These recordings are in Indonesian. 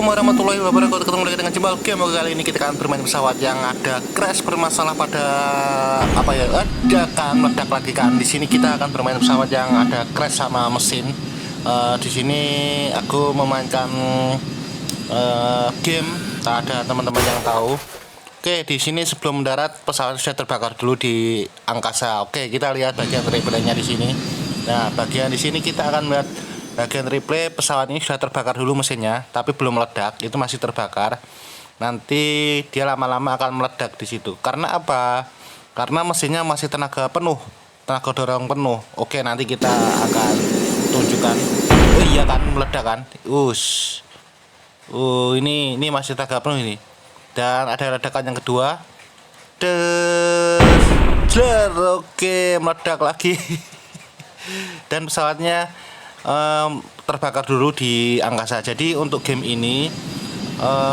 warahmatullahi wabarakatuh. Ketemu lagi dengan Jembal Game. Kali ini kita akan bermain pesawat yang ada crash bermasalah pada apa ya? Ada kan meledak lagi kan. Di sini kita akan bermain pesawat yang ada crash sama mesin. Di sini aku memainkan game. Tak ada teman-teman yang tahu. Oke, di sini sebelum mendarat pesawat sudah terbakar dulu di angkasa. Oke, kita lihat bagian replaynya di sini. Nah, bagian di sini kita akan melihat bagian replay pesawat ini sudah terbakar dulu mesinnya, tapi belum meledak, itu masih terbakar. Nanti dia lama-lama akan meledak di situ. Karena apa? Karena mesinnya masih tenaga penuh, tenaga dorong penuh. Oke, nanti kita akan tunjukkan. Oh iya kan, meledak kan? Ini masih tenaga penuh ini. Dan ada ledakan yang kedua. Oke, meledak lagi. Dan pesawatnya terbakar dulu di angkasa. Jadi untuk game ini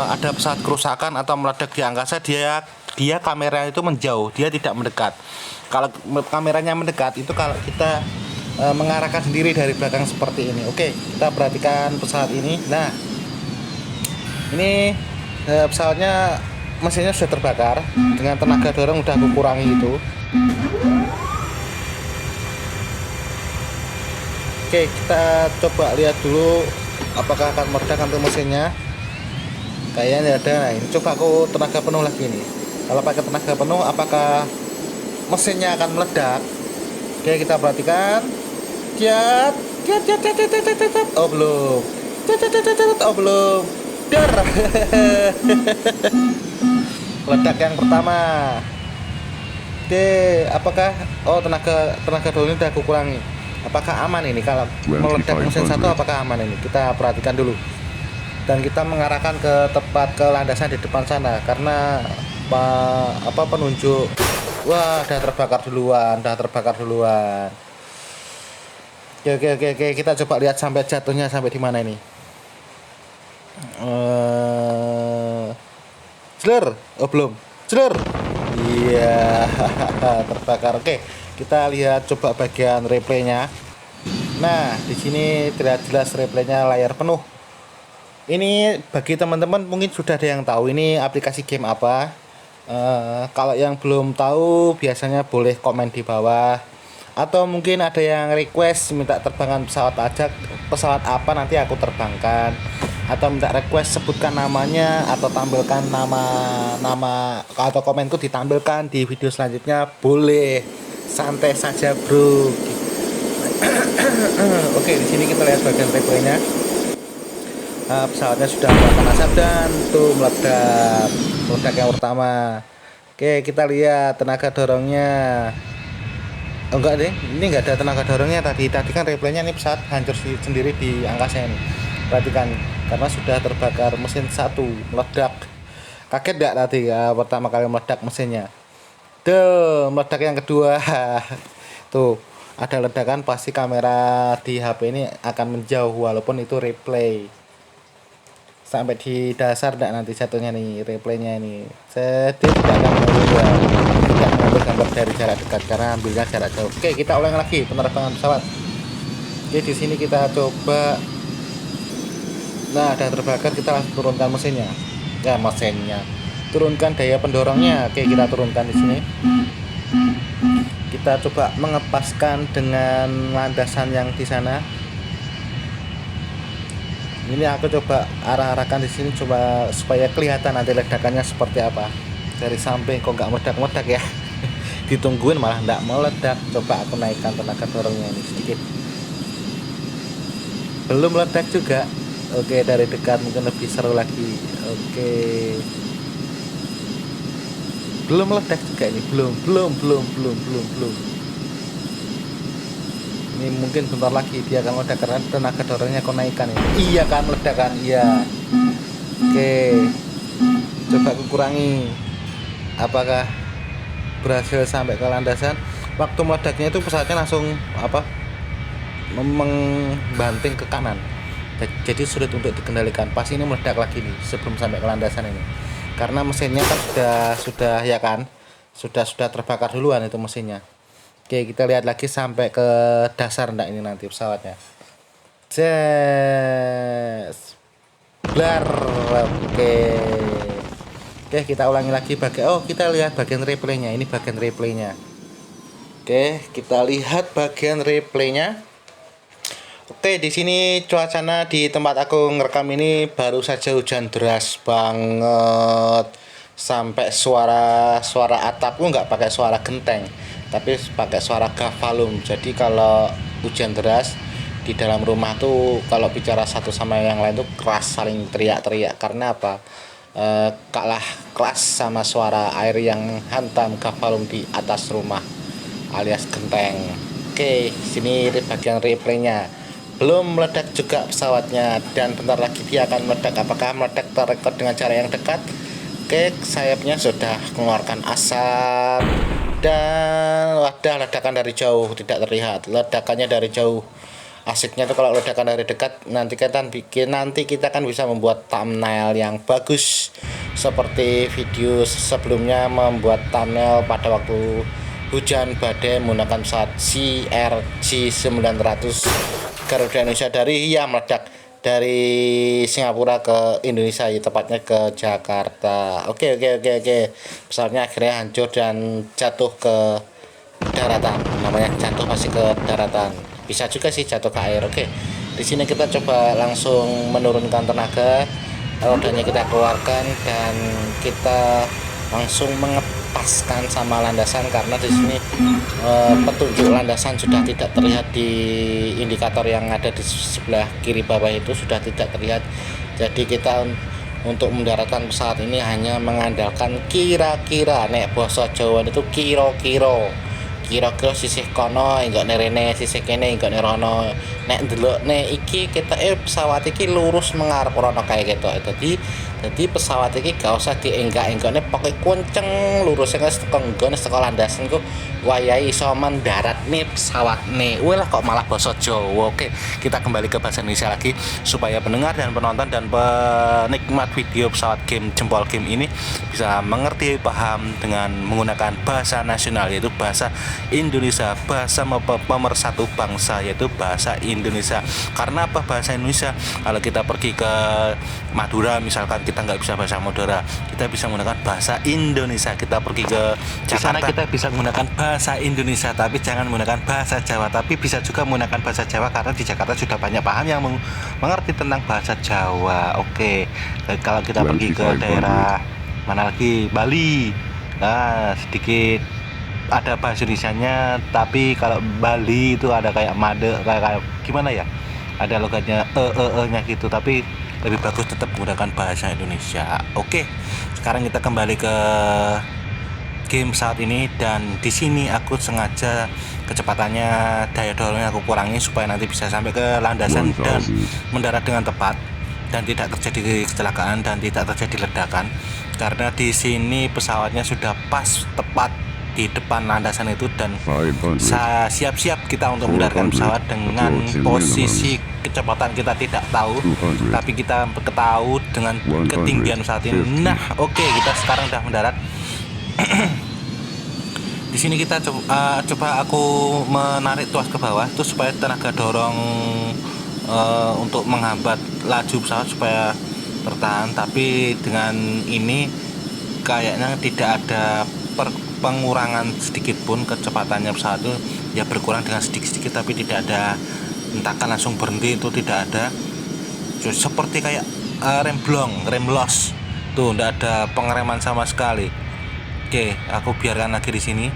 ada pesawat kerusakan atau meledak di angkasa, dia kamera itu menjauh, dia tidak mendekat. Kalau kameranya mendekat itu kalau kita mengarahkan sendiri dari belakang seperti ini. Oke, kita perhatikan pesawat ini. Nah, ini pesawatnya mesinnya sudah terbakar dengan tenaga dorong udah aku kurangi itu. Oke, kita coba lihat dulu apakah akan meledak untuk mesinnya. Kayaknya ada. Nah, ini coba aku tenaga penuh lagi nih. Kalau pakai tenaga penuh, apakah mesinnya akan meledak? Oke, kita perhatikan. Oh belum. Oh belum. Dar. Ledak yang pertama. Oke, apakah tenaga dorongnya udah aku kurangi? Apakah aman ini kalau meledak mesin satu? Apakah aman ini? Kita perhatikan dulu. Dan kita mengarahkan ke tempat ke landasan di depan sana karena penunjuk. Wah, udah terbakar duluan. Oke. Kita coba lihat sampai jatuhnya sampai di mana ini. Oh belum. Iya, terbakar. Oke, kita lihat coba bagian replaynya. Nah, di sini terlihat jelas replaynya layar penuh. Ini bagi teman-teman mungkin sudah ada yang tahu ini aplikasi game apa. Kalau yang belum tahu biasanya boleh komen di bawah. Atau mungkin ada yang request minta terbangkan pesawat apa nanti aku terbangkan. Atau minta request sebutkan namanya atau tampilkan nama atau komenku ditampilkan di video selanjutnya, boleh, santai saja bro. Oke, di sini kita lihat bagian replaynya. Pesawatnya sudah mengeluarkan asap dan tuh meledak yang pertama. Oke, kita lihat tenaga dorongnya. Oh, enggak deh, ini enggak ada tenaga dorongnya. Tadi kan replaynya ini pesawat hancur sendiri di angkasa ini. Perhatikan, karena sudah terbakar mesin satu, meledak. Kaget enggak tadi ya pertama kali meledak mesinnya? Tuh, meledak yang kedua. Tuh, ada ledakan, pasti kamera di HP ini akan menjauh walaupun itu replay. Sampai di dasar enggak nanti jatuhnya nih replaynya ini. Sedih tidak akan tidak mengambil gambar dari jarak dekat karena ambilnya jarak jauh. Oke, kita ulang lagi penerbangan pesawat. Oke, di sini kita coba. Nah, udah terbakar, kita langsung turunkan mesinnya. Ya, turunkan daya pendorongnya. Oke, kita turunkan di sini. Kita coba mengepaskan dengan landasan yang di sana. Ini aku coba arahkan di sini coba supaya kelihatan nanti ledakannya seperti apa. Dari samping kok nggak meledak-meledak ya. Ditungguin malah nggak meledak. Coba aku naikkan tenaga dorongnya ini sedikit. Belum meledak juga. Oke, dari dekat mungkin lebih seru lagi. Oke, belum meledak juga ini. Belum. Ini mungkin bentar lagi dia akan meledak karena tenaga dorongnya aku naikkan ini. Iya kan, meledak kan? Iya. Oke, coba aku kurangi. Apakah berhasil sampai ke landasan? Waktu meledaknya itu pesawatnya langsung membanting ke kanan. Jadi sulit untuk dikendalikan. Pas ini meledak lagi nih sebelum sampai ke landasan ini. Karena mesinnya kan sudah ya kan, sudah terbakar duluan itu mesinnya. Oke, kita lihat lagi sampai ke dasar enggak ini nanti pesawatnya. Yes. Blar. Oke. Oke, kita ulangi lagi kita lihat bagian replaynya. Ini bagian replaynya. Oke, kita lihat bagian replaynya. Oke, di sini cuacanya di tempat aku ngerekam ini baru saja hujan deras banget. Sampai suara atapku nggak pakai suara genteng, tapi pakai suara gafalum. Jadi kalau hujan deras di dalam rumah tuh kalau bicara satu sama yang lain tuh keras, saling teriak-teriak. Karena apa? Kalah keras sama suara air yang hantam gafalum di atas rumah alias genteng. Oke, sini bagian replaynya. Belum meledak juga pesawatnya dan bentar lagi dia akan meledak. Apakah meledak terrekod dengan cara yang dekat? Oke, sayapnya sudah mengeluarkan asap dan wadah, ledakan dari jauh tidak terlihat. Ledakannya dari jauh. Asiknya tuh kalau ledakan dari dekat, nanti kita kan bisa membuat thumbnail yang bagus seperti video sebelumnya membuat thumbnail pada waktu hujan badai menggunakan pesawat CRJ 900 Garuda Indonesia meledak dari Singapura ke Indonesia, ya, tepatnya ke Jakarta. Oke. Pesawatnya akhirnya hancur dan jatuh ke daratan. Namanya jatuh masih ke daratan. Bisa juga sih jatuh ke air. Oke. Di sini kita coba langsung menurunkan tenaga. Rodanya kita keluarkan dan kita langsung mengepaskan sama landasan karena di sini petunjuk landasan sudah tidak terlihat di indikator yang ada di sebelah kiri bawah itu sudah tidak terlihat. Jadi kita untuk mendaratkan pesawat ini hanya mengandalkan kira-kira, nek basa Jawa itu kira-kira sisih kono enggak nerene, sisih kene enggak nerono. Nek ndelokne iki kita pesawat iki lurus mengarep rono kayak gitu. Jadi pesawat iki gak usah dienggak-enggakne, pokoknya kunceng lurus teko nggon teko landasan ku wayahe iso mendarat nih pesawat nih. Lah kok malah basa Jawa. Oke, kita kembali ke bahasa Indonesia lagi supaya pendengar dan penonton dan penikmat video pesawat game jempol game ini bisa mengerti, paham dengan menggunakan bahasa nasional yaitu bahasa Indonesia, bahasa pemersatu bangsa yaitu bahasa Indonesia. Karena apa bahasa Indonesia? Kalau kita pergi ke Madura misalkan kita nggak bisa bahasa Madura, kita bisa menggunakan bahasa Indonesia. Kita pergi ke Jakarta, kita bisa menggunakan bahasa Indonesia, tapi jangan menggunakan bahasa Jawa. Tapi bisa juga menggunakan bahasa Jawa karena di Jakarta sudah banyak paham yang mengerti tentang bahasa Jawa. Oke, kalau kita pergi ke daerah mana lagi, Bali, nah sedikit ada bahasa Indonesianya, tapi kalau Bali itu ada kayak made, kayak gimana ya, ada logatnya nya gitu, tapi lebih bagus tetap menggunakan bahasa Indonesia. Oke, sekarang kita kembali ke game saat ini dan di sini aku sengaja kecepatannya daya dorongnya aku kurangi supaya nanti bisa sampai ke landasan dan mendarat dengan tepat dan tidak terjadi kecelakaan dan tidak terjadi ledakan karena di sini pesawatnya sudah pas tepat di depan landasan itu dan siap-siap kita untuk mendaratkan pesawat dengan posisi kecepatan kita tidak tahu, tapi kita tahu dengan ketinggian pesawat ini. Nah, oke, kita sekarang sudah mendarat. Di sini kita coba aku menarik tuas ke bawah itu supaya tenaga dorong untuk menghambat laju pesawat supaya bertahan, tapi dengan ini kayaknya tidak ada pengurangan sedikit pun kecepatannya pesawat itu, ya berkurang dengan sedikit-sedikit tapi tidak ada hentakan langsung berhenti, itu tidak ada. Seperti kayak rem loss tuh, tidak ada pengereman sama sekali. Oke, aku biarkan lagi di sini.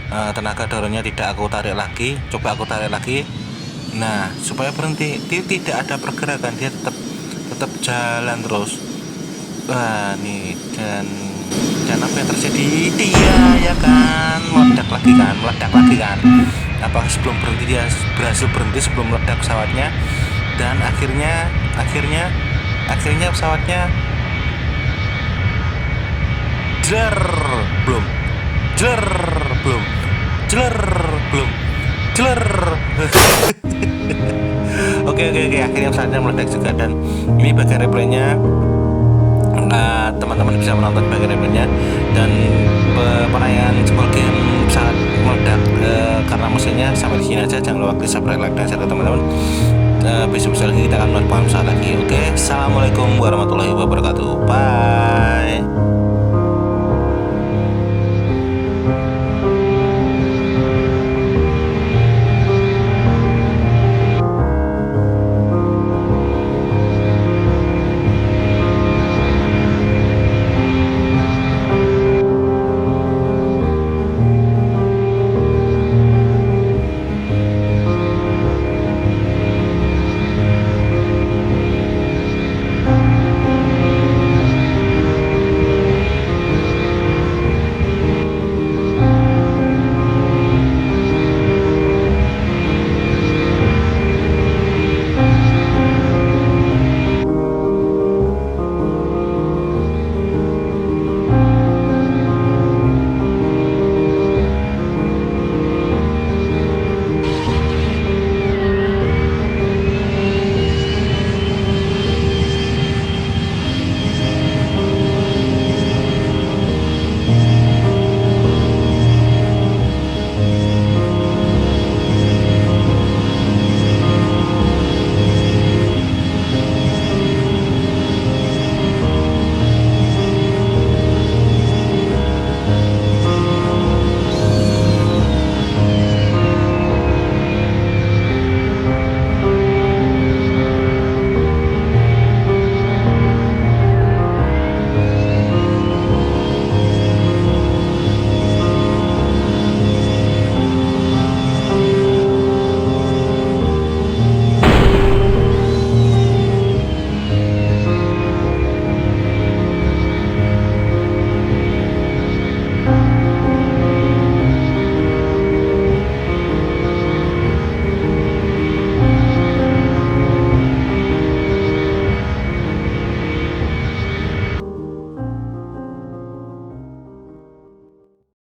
Tenaga dorongnya tidak aku tarik lagi, coba aku tarik lagi. Nah, supaya berhenti, dia tidak ada pergerakan, dia tetap jalan terus. Wah, nih dan apa yang terjadi? Dia ya kan meledak lagi kan. Apakah sebelum berhenti dia berhasil berhenti sebelum meledak pesawatnya? Dan akhirnya pesawatnya belum. Oke, akhirnya pesawatnya meledak juga dan ini bagian replaynya. Teman-teman bisa menonton bagian replaynya dan penayangan jempol game pesawat meledak karena musiknya. Sampai di sini aja, jangan lupa klik subscribe, like dan share ke teman-teman. besok lagi kita akan menerbangkan pesawat lagi. Oke, assalamualaikum warahmatullahi wabarakatuh. Bye.